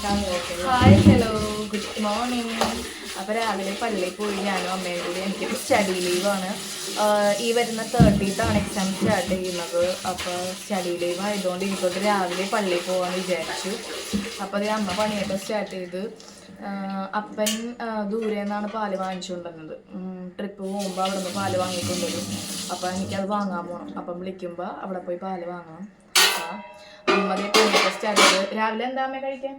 Hi hello good morning. അപ്പോൾ രാവിലെ പള്ളിയിൽ പോയി ഞാനും അമ്മയും കൂടി. എനിക്ക് സ്റ്റഡി ലീവാണ്. ഈ വരുന്ന 30th എക്സാം സ്റ്റാർട്ട് ചെയ്യുന്നത്. അപ്പോൾ സ്റ്റഡി ലീവ് ആയതുകൊണ്ട് എനിക്കൊട്ട് രാവിലെ പള്ളിയിൽ പോകാമെന്ന് വിചാരിച്ചു. അപ്പോൾ അത് അമ്മ പണിയൊക്കെ സ്റ്റാർട്ട് ചെയ്ത് അപ്പൻ ദൂരെ നിന്നാണ് പാല് വാങ്ങിച്ചുകൊണ്ടുവന്നത്. ട്രിപ്പ് പോകുമ്പോൾ അവിടെ നിന്ന് പാല് വാങ്ങിക്കൊണ്ടുവരും. അപ്പോൾ എനിക്കത് വാങ്ങാൻ പോകണം. അപ്പം വിളിക്കുമ്പോൾ അവിടെ പോയി പാല് വാങ്ങണം. അപ്പം അമ്മ പണിയൊക്കെ സ്റ്റാർട്ട് ചെയ്ത്. രാവിലെ എന്താ അമ്മ കഴിക്കാൻ?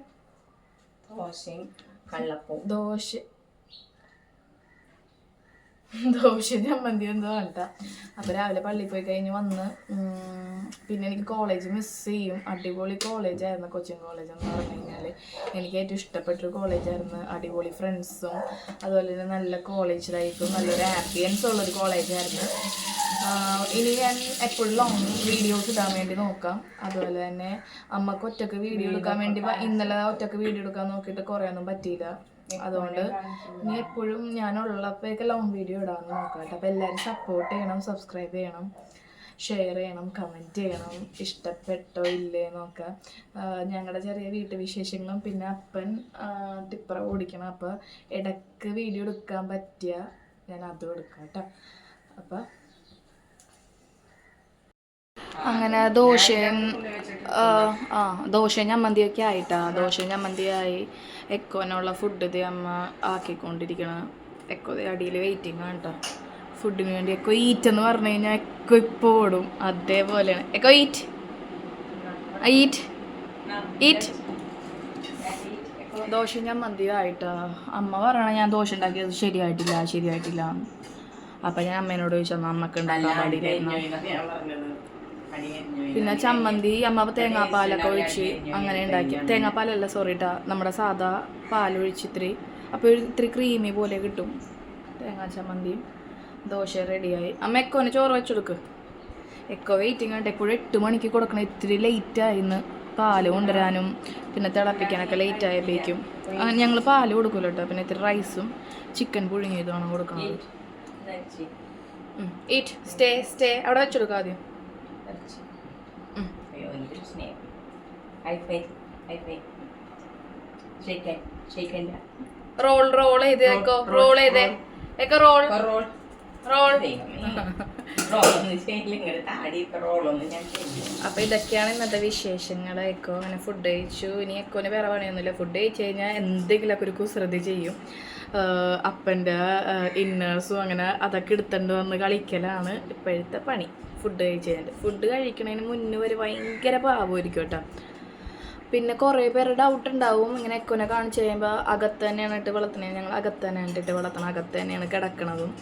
ദോശയും കള്ളപ്പവും. ദോശ ചമ്മന്തി എന്തോ വേണ്ട. അപ്പോൾ രാവിലെ പള്ളിയിൽ പോയി കഴിഞ്ഞ് വന്ന് പിന്നെ എനിക്ക് കോളേജ് മിസ് ചെയ്യും. അടിപൊളി കോളേജായിരുന്നു കൊച്ചിൻ കോളേജ് എന്ന് പറഞ്ഞു കഴിഞ്ഞാൽ. എനിക്ക് ഏറ്റവും ഇഷ്ടപ്പെട്ടൊരു കോളേജായിരുന്നു. അടിപൊളി ഫ്രണ്ട്സും അതുപോലെ തന്നെ നല്ല കോളേജ് ലൈഫും നല്ലൊരു ആംബിയൻസും ഉള്ളൊരു കോളേജായിരുന്നു. ഇനി ഞാൻ എപ്പോഴും ലോങ് വീഡിയോസ് ഇടാൻ വേണ്ടി നോക്കാം. അതുപോലെ തന്നെ അമ്മക്ക് ഒറ്റക്ക് വീഡിയോ എടുക്കാൻ വേണ്ടി ഇന്നലെ ഒറ്റക്ക് വീഡിയോ എടുക്കാൻ നോക്കിയിട്ട് കുറേ ഒന്നും പറ്റിയില്ല. അതുകൊണ്ട് ഇനി എപ്പോഴും ഞാനുള്ളപ്പോഴൊക്കെ ലോങ് വീഡിയോ ഇടാമെന്ന് നോക്കാം കേട്ടോ. അപ്പോൾ എല്ലാവരും സപ്പോർട്ട് ചെയ്യണം, സബ്സ്ക്രൈബ് ചെയ്യണം, ഷെയർ ചെയ്യണം, കമൻറ്റ് ചെയ്യണം. ഇഷ്ടപ്പെട്ടോ ഇല്ലേ നോക്കാം. ഞങ്ങളുടെ ചെറിയ വീട്ടുവിശേഷങ്ങളും പിന്നെ അപ്പൻ ടിപ്പറ ഓടിക്കണം. അപ്പോൾ ഇടയ്ക്ക് വീഡിയോ എടുക്കാൻ പറ്റിയ ഞാൻ അതും എടുക്കാം കേട്ടോ. അപ്പോൾ അങ്ങനെ ദോശയും ചമ്മന്തിയൊക്കെ ആയിട്ടാ. ദോശയും ചമ്മന്തിയായി. എക്കോനുള്ള ഫുഡ് ഇത് അമ്മ ആക്കിക്കൊണ്ടിരിക്കണം. എക്കോ അടിയിൽ വെയിറ്റിംഗ് ആണ് കേട്ടോ ഫുഡിന് വേണ്ടി. എക്കോ ഈറ്റ് എന്ന് പറഞ്ഞു കഴിഞ്ഞാൽ എക്കോ ഇപ്പോൾ ഓടും. അതേപോലെയാണ്. Echo eat eat eat. ദോശയും ചമ്മന്തിയും ആയിട്ടാ. അമ്മ പറയണ ഞാൻ ദോശ ഉണ്ടാക്കിയത് ശരിയായിട്ടില്ല. അപ്പം ഞാൻ അമ്മേനോട് ചോദിച്ചു അമ്മക്ക് ഉണ്ടാക്കാൻ പാടില്ലായിരുന്നു. പിന്നെ ചമ്മന്തി അമ്മ തേങ്ങാപ്പാലൊക്കെ ഒഴിച്ച് അങ്ങനെ ഉണ്ടാക്കി. തേങ്ങാപ്പാലല്ല സോറിട്ടാ, നമ്മുടെ സാധാ പാലൊഴിച്ച് അപ്പോൾ ഇത്തിരി ക്രീമി പോലെ കിട്ടും. തേങ്ങാ ചമ്മന്തിയും ദോശ റെഡിയായി. അമ്മ എക്കോന് ചോറ് വെച്ചെടുക്ക്. എക്കോ വെയിറ്റിംഗ് ഉണ്ട്. എപ്പോഴും 8 മണിക്ക് കൊടുക്കണം. ഇത്തിരി ലേറ്റായിന്ന് പാല് കൊണ്ടുവരാനും പിന്നെ തിളപ്പിക്കാനൊക്കെ ലേറ്റ് ആയപ്പോഴേക്കും അങ്ങനെ ഞങ്ങൾ പാല് കൊടുക്കുമല്ലോ കേട്ടോ. പിന്നെ ഇത്തിരി റൈസും ചിക്കൻ പുഴുങ്ങിയതുമാണ് കൊടുക്കുന്നത്. സ്റ്റേ അവിടെ വെച്ചെടുക്കാം ആദ്യം. റോൾ ചെയ്ത് അപ്പൊ ഇതൊക്കെയാണ് ഇന്നത്തെ വിശേഷങ്ങൾ. എക്കോ അങ്ങനെ ഫുഡ് കഴിച്ചു. ഇനി എക്കോന് വേറെ പണിയൊന്നുമില്ല. ഫുഡ് കഴിച്ചു കഴിഞ്ഞാൽ എന്തെങ്കിലുമൊക്കെ ഒരു കുസൃതി ചെയ്യും. അപ്പൻ്റെ ഇന്നേഴ്സും അങ്ങനെ അതൊക്കെ എടുത്തുകൊണ്ട് വന്ന് കളിക്കലാണ് ഇപ്പോഴത്തെ പണി. ഫുഡ് കഴിക്കണതിന് മുന്നേ ഒരു ഭയങ്കര പാവമായിരിക്കും കേട്ടോ. പിന്നെ കുറേ പേര് ഡൗട്ട് ഉണ്ടാവും ഇങ്ങനെ എക്കോനെ കാണിച്ചു കഴിയുമ്പോൾ അകത്ത് തന്നെയാണ് ഇട്ട് വളർത്തുന്നത്. ഞങ്ങൾ അകത്ത് തന്നെയാണ് ഇട്ട് വളർത്തണം. അകത്ത് തന്നെയാണ് കിടക്കണതും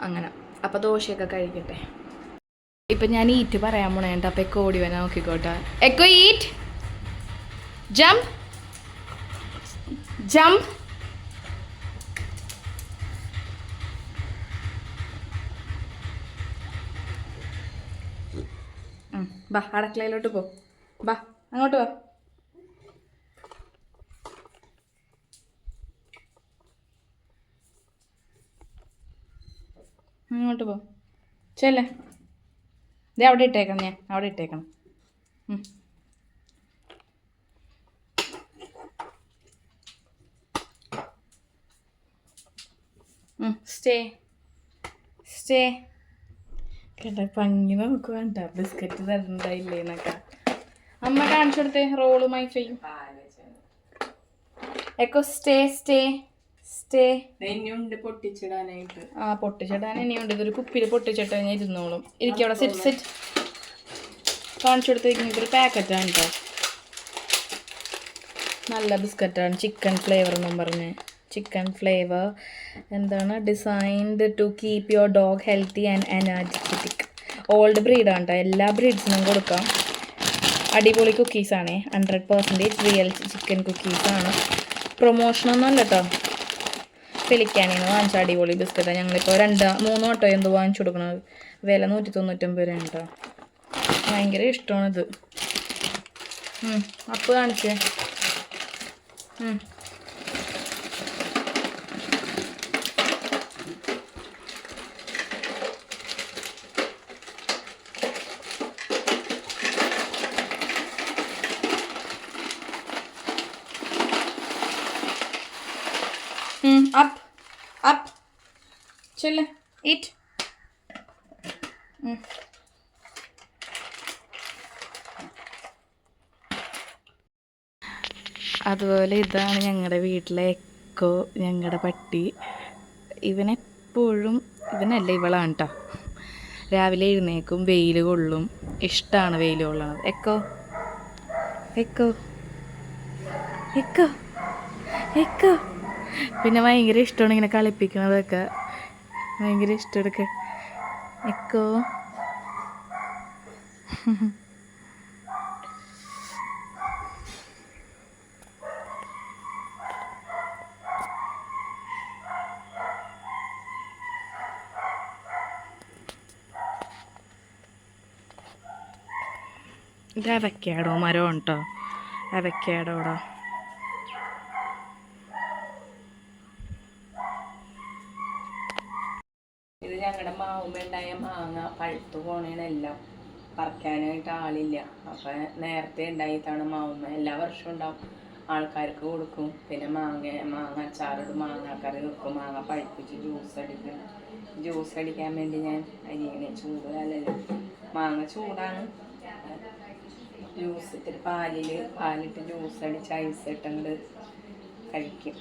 അങ്ങനെ. അപ്പം ദോശയൊക്കെ കഴിക്കട്ടെ. ഇപ്പം ഞാൻ ഈറ്റ് പറയാൻ പോണേണ്ട. അപ്പം എക്കോ ഓടി വരാൻ നോക്കിക്കോട്ടെ. Echo eat jump jump. ബാ അടുക്കളയിലോട്ട് പോ. ബാ അങ്ങോട്ട് വാ. അങ്ങോട്ട് പോ. ചെല്ലേ. ഇത് അവിടെ ഇട്ടേക്കണം. ഞാൻ അവിടെ ഇട്ടേക്കണം. സ്റ്റേ കേട്ടോ. ഭംഗി നമുക്ക് വേണ്ട. ബിസ്ക്കറ്റ് തരണ്ടായില്ലേ എന്നൊക്കെ അമ്മ കാണിച്ചു കൊടുത്തേ. റോള് മൈഫയും എക്കോ സ്റ്റേ പൊട്ടിച്ചിടാനായിട്ട്. പൊട്ടിച്ചിടാൻ ഇനിയുണ്ട്. ഇതൊരു കുപ്പിയിൽ പൊട്ടിച്ചിട്ട് കഴിഞ്ഞാൽ ഇരുന്നോളും. എനിക്കവിടെ സെറ്റ് കാണിച്ചു കൊടുത്തേക്കുന്ന ഇതൊരു പാക്കറ്റാണ് കേട്ടോ. നല്ല ബിസ്ക്കറ്റാണ്. ചിക്കൻ ഫ്ലേവർ എന്നും പറഞ്ഞ്. ചിക്കൻ ഫ്ലേവർ എന്താണ് designed to keep your dog healthy and energetic. Old ബ്രീഡാണ് കേട്ടോ. എല്ലാ ബ്രീഡ്സിനും കൊടുക്കാം. അടിപൊളി കുക്കീസാണേ. 100% റിയൽ ചിക്കൻ കുക്കീസാണ്. പ്രൊമോഷനൊന്നും അല്ല കേട്ടോ. പെലിക്കാനിന്ന് വാങ്ങിച്ച അടിപൊളി ബിസ്ക്കറ്റാണ്. ഞങ്ങളിപ്പോൾ 2-3 വട്ടം എന്ത് വാങ്ങിച്ചു കൊടുക്കണത്. വില 199 രൂപയാണ് കേട്ടോ. ഭയങ്കര ഇഷ്ടമാണിത്. അപ്പ് കാണിച്ചേ. അപ്പ് അപ്പ് ചെല്ല് ഈറ്റ്. അതുപോലെ ഇതാണ് ഞങ്ങളുടെ വീട്ടിലെ എക്കോ, ഞങ്ങളുടെ പട്ടി. ഇവനല്ല ഇവളാണ് കേട്ടോ. രാവിലെ എഴുന്നേക്കും, വെയിൽ കൊള്ളും, ഇഷ്ടമാണ് വെയിൽ കൊള്ളണത്. Echo Echo Echo Echo. പിന്നെ ഭയങ്കര ഇഷ്ടമാണ് ഇങ്ങനെ കളിപ്പിക്കുന്നതൊക്കെ, ഭയങ്കര ഇഷ്ടമെടുക്ക. എക്കോ ഇത് അവക്കാഡോ മരമാണ് കേട്ടോ, അവക്കാഡോടാ. ഇത് ഞങ്ങളുടെ മാവുമ്പുണ്ടായ മാങ്ങ പഴുത്തു പോണേനെല്ലാം പറിക്കാനായിട്ട് ആളില്ല. അപ്പം നേരത്തെ ഉണ്ടായിട്ടാണ് മാവുമ്മ. എല്ലാ വർഷവും ഉണ്ടാവും, ആൾക്കാർക്ക് കൊടുക്കും. പിന്നെ മാങ്ങ അച്ചാറിടും, മാങ്ങാക്കറി വെക്കും, മാങ്ങ പഴുപ്പിച്ച് ജ്യൂസ് അടിക്കാൻ വേണ്ടി ഞാൻ അരിയണേ. ചൂടാലല്ലോ, മാങ്ങ ചൂടാണ്. ജ്യൂസ് ഇത്തിരി പാലിട്ട് ജ്യൂസ് അടിച്ച് ഐസ് ഇട്ടങ്ങോട്ട് കഴിക്കും.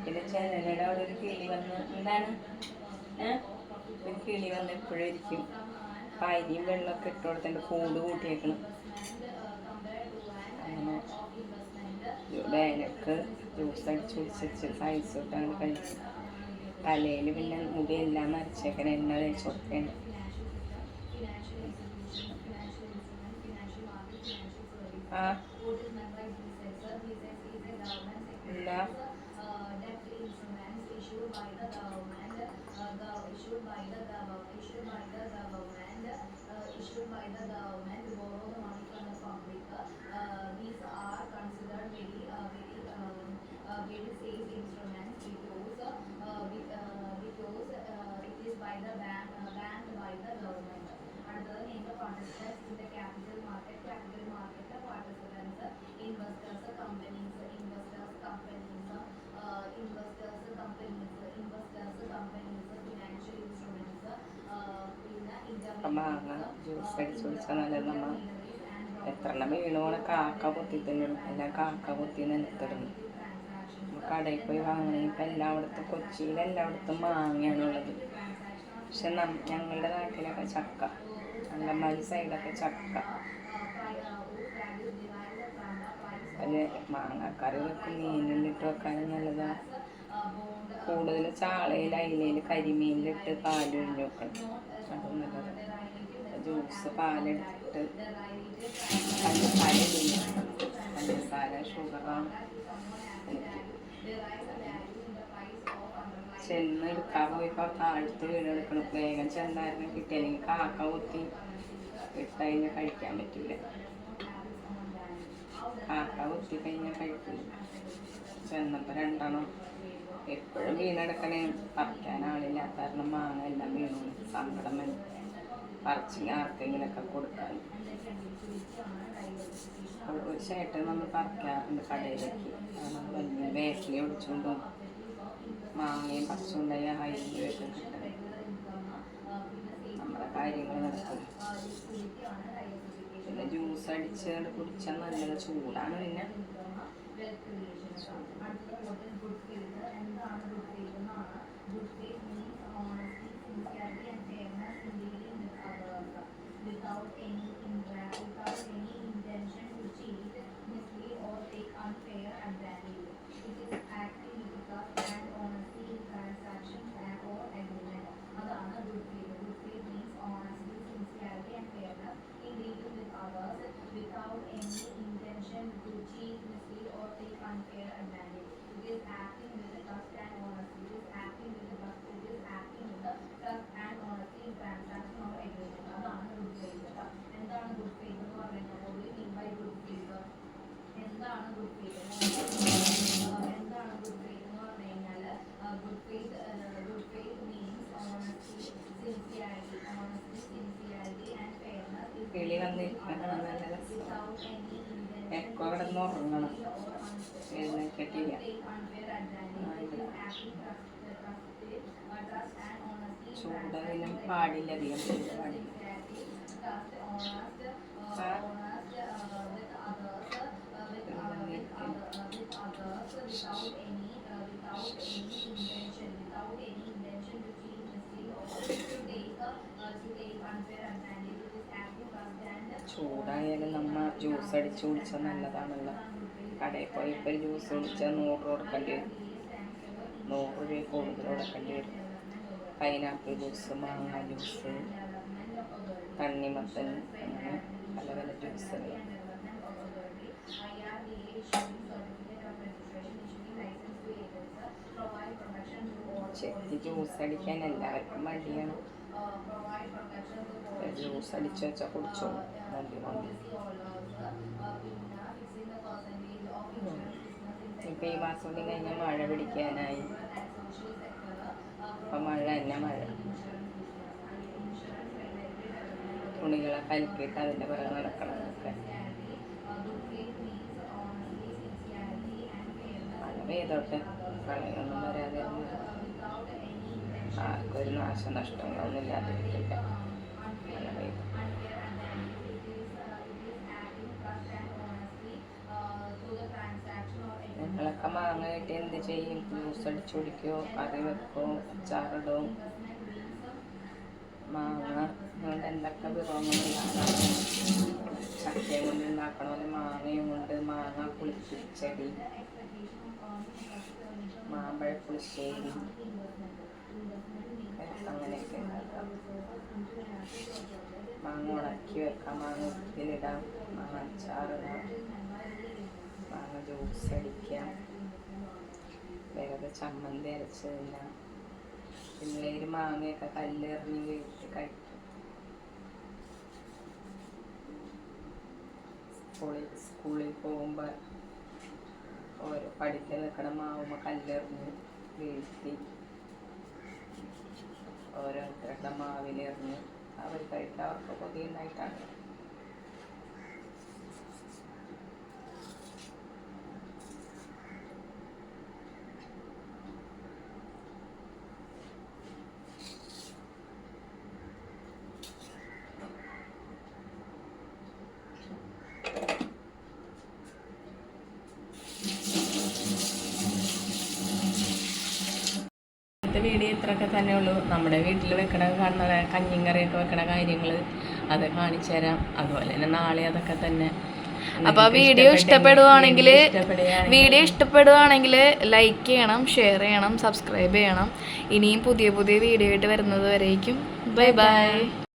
പിന്നെ ചിലരുടെ അവിടെ ഒരു കിളി വന്ന്, എന്താണ് ഒരു കിളി വന്ന് എപ്പോഴും ഇരിക്കും. അരിയും വെള്ളമൊക്കെ ഇട്ട് കൊടുത്തിട്ട് കൂട് കൂട്ടിയേക്കണം. അങ്ങനെ വേനൽക്ക് ജ്യൂസ് അടിച്ച് കുടിച്ച് ഐസ് ഇട്ടങ്ങോട്ട് കഴിക്കും. തലയിൽ പിന്നെ മുടിയെല്ലാം നരച്ചേക്കണം, എണ്ണ തേച്ചൊക്കെയാണ്. എന്താ മാങ്ങ ജ്യൂസ് അടിച്ച് കുടിച്ചാൽ നല്ലത്. നമ്മൾ എത്ര എണ്ണം വീണ് പോണ കാക്ക പൊത്തി തന്നെയാണ്, എല്ലാം കാക്ക പൊത്തി നിലത്തിടുന്നു. കടയിൽ പോയി വാങ്ങണേ. ഇപ്പം എല്ലായിടത്തും കൊച്ചിയിൽ എല്ലായിടത്തും മാങ്ങയാണുള്ളത്. പക്ഷെ ഞങ്ങളുടെ നാട്ടിലൊക്കെ ചക്ക, അങ്കമാലി സൈഡൊക്കെ ചക്ക. അതിൽ മാങ്ങാക്കറി വെക്കും, മീനിലിട്ട് വെക്കാനും നല്ലതാണ്. കൂടുതൽ ചാളയിൽ, അയിലയിൽ, കരിമീനിലിട്ട് പാലൊഴിഞ്ഞ് വെക്കണം, അതും നല്ലതാണ്. ജ്യൂസ് പാലെടുത്തിട്ട് പഞ്ചസാര ഷുഗറാണ് എനിക്ക്. ചെന്ന് എടുക്കാൻ പോയിപ്പോൾ താഴ്ത്ത് വീണെടുക്കണം. വേഗം ചെന്നായിരുന്നു കിട്ടിയില്ലെങ്കിൽ കാക്ക കുത്തി ഇട്ടതിന് കഴിക്കാൻ പറ്റില്ല. കാക്ക കുത്തി കഴിഞ്ഞാൽ കഴിക്കില്ല. ചെന്നപ്പോൾ രണ്ടെണ്ണം. എപ്പോഴും വീണെടുക്കണേ, പറിക്കാൻ ആളില്ലാത്ത കാരണം മാങ്ങ എല്ലാം വീണു. സങ്കടം വരും. പറിച്ച് ആർക്കെങ്കിലൊക്കെ കൊടുക്കാൻ. ഒരു ചേട്ടൻ നമ്മൾ പറിക്കാറുണ്ട് കടയിലേക്ക്. വലിയ വേട്ടിൽ ഒടിച്ചുകൊണ്ടും മാങ്ങയും പറിച്ചുകൊണ്ടായി അയിലൊക്കെ കിട്ടണം. നമ്മുടെ കാര്യങ്ങൾ നടക്കും. പിന്നെ ജ്യൂസ് അടിച്ച് കുടിച്ചാൽ നല്ലത്. ചൂടാണ്. പിന്നെ കിളി വന്നിരിക്കണം, നല്ല രസം. എക്കോ അവിടെ നിന്ന് ഉറങ്ങണം, എഴുന്നേറ്റിട്ടില്ല. ചൂടതിനും പാടില്ല, അധികം ചൂട് പാടില്ല. ചൂടായാലും നമ്മ ജ്യൂസ് അടിച്ച് കുടിച്ചാൽ നല്ലതാണല്ലോ. കടയിൽ പോയി ഇപ്പോൾ ഒരു ജ്യൂസ് കുടിച്ചാൽ 100 കൊടുക്കേണ്ടി വരും, 100 രൂപ കൂടുതൽ കൊടുക്കേണ്ടി വരും. പൈനാപ്പിൾ ജ്യൂസ്, മാങ്ങ ജ്യൂസ്, തണ്ണിമത്തൻ, അങ്ങനെ പല പല ജ്യൂസുകൾ. ചെത്തി ജ്യൂസ് അടിക്കാൻ എല്ലാവർക്കും മടിയാണ്. ജ്യൂസ് അടിച്ചു വെച്ചാൽ കുടിച്ചോളൂ. ഇപ്പം ഈ മാസം കൂടി കഴിഞ്ഞാൽ മഴ പിടിക്കാനായി. അപ്പം മഴ തന്നെ മഴ. തുണികളെ കലക്കിയിട്ട് അതിൻ്റെ പുറകെ നടക്കണമെന്നൊക്കെ. മഴ പെയ്തോട്ടെ, പ്രളയമൊന്നും വരാതെ ആർക്കൊരു നാശനഷ്ടങ്ങളൊന്നും ഇല്ലാതിരിക്കില്ല. മഴ പെയ്തു. നിങ്ങളൊക്കെ മാങ്ങ കിട്ടി എന്ത് ചെയ്യും? ജ്യൂസ് അടിച്ചു കുടിക്കുമോ, കറി വെക്കുമോ, അച്ചാറിടും? മാങ്ങ കൊണ്ട് എന്തൊക്കെ വിഭവങ്ങളുണ്ടാക്കാം. ചക്കയും കൊണ്ട് ഉണ്ടാക്കണ പോലെ മാങ്ങയും കൊണ്ട് മാങ്ങ പുളിപ്പിച്ചടി, മാമ്പഴ പുളിശ്ശേരി, അങ്ങനെയൊക്കെ ഉണ്ടാക്കാം. മാങ്ങ ഉണക്കി വെക്കാം, മാങ്ങ ഉപ്പിലിടാം, മാങ്ങ അച്ചാറിടാം, മാങ്ങ ജ്യൂസ് അടിക്കാം, വേറെ ചമ്മന്തി അരച്ച് തിന്നാം. പിള്ളേർ മാങ്ങയൊക്കെ കല്ലെറിഞ്ഞ് വീട്ടിൽ കഴിക്കും. സ്കൂളിൽ പോകുമ്പോൾ ഓരോ പഠിക്കാൻ നിൽക്കണ മാവുമ്പോൾ കല്ലെറിഞ്ഞ് വീഴ്ത്തി ഓരോരുത്തരുടെ മാവിലെറിഞ്ഞ് അവർ കഴിക്കാൻ അവർക്ക് കൊതിയുണ്ടായിട്ടാണ്. വീഡിയോ ഇത്രയൊക്കെ തന്നെ ഉള്ളൂ. നമ്മുടെ വീട്ടിൽ വെക്കണ കാണുന്ന കഞ്ഞിയും കറിയൊക്കെ വെക്കണ കാര്യങ്ങൾ അത് കാണിച്ചു തരാം. അതുപോലെ തന്നെ നാളെ അതൊക്കെ തന്നെ. അപ്പോൾ വീഡിയോ ഇഷ്ടപ്പെടുവാണെങ്കിൽ ലൈക്ക് ചെയ്യണം, ഷെയർ ചെയ്യണം, സബ്സ്ക്രൈബ് ചെയ്യണം. ഇനിയും പുതിയ പുതിയ വീഡിയോ ആയിട്ട് വരുന്നത് വരേക്കും ബൈ ബൈ.